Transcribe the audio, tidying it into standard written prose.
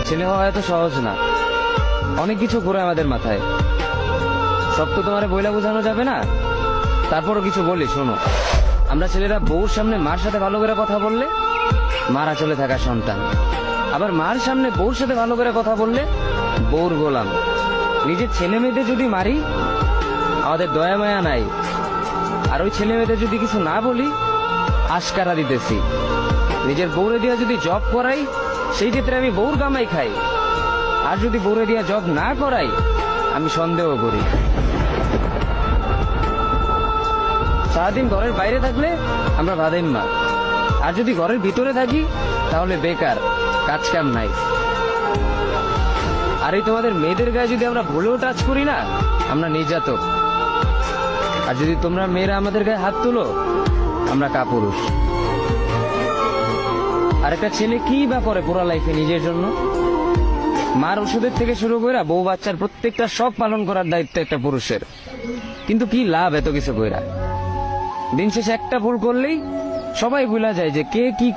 ছেলে হওয়া এত সহজ না, অনেক কিছু ঘুরে আমাদের মাথায়। সব তো তোমার বইলা বোঝানো যাবে না, তারপরও কিছু বলি শোনো। আমরা ছেলেরা বউর সামনে মার সাথে ভালো করে কথা বললে মার আঁচলে থাকা সন্তান, আবার মার সামনে বউর সাথে ভালো করে কথা বললে বউর গোলাম। নিজের ছেলে মেয়েদের যদি মারি আমাদের দয়া মায়া নাই, আর ওই ছেলে মেয়েদের যদি কিছু না বলি আশকারা দিতেছি। নিজের বউরে দিয়া যদি জব করাই সেই ক্ষেত্রে আমি বউর কামাই খাই, আর যদি বউরে দিয়া জব না করাই আমি সন্দেহ করি। সারাদিন ঘরের বাইরে থাকলে আমরা ভাদেম্মা, আর যদি ঘরের ভিতরে থাকি তাহলে বেকার, কাজ কাম নাই। আর এই তোমাদের মেয়েদের গায়ে যদি আমরা ভুলেও টাচ করি না আমরা নির্যাতক, আর যদি তোমরা মেয়েরা আমাদের গায়ে হাত তুলো আমরা কাপুরুষ। আর একটা ছেলে কি বা করে পুরো লাইফে নিজের জন্য? মার ওষুধের থেকে শুরু করে বউ বাচ্চার প্রত্যেকটা শখ পালন করার দায়িত্ব একটা পুরুষের। কিন্তু কি লাভ এত কিছু কইরা? দিন শেষে একটা ভুল করলেই সবাই ভুলা যায় যে কে কি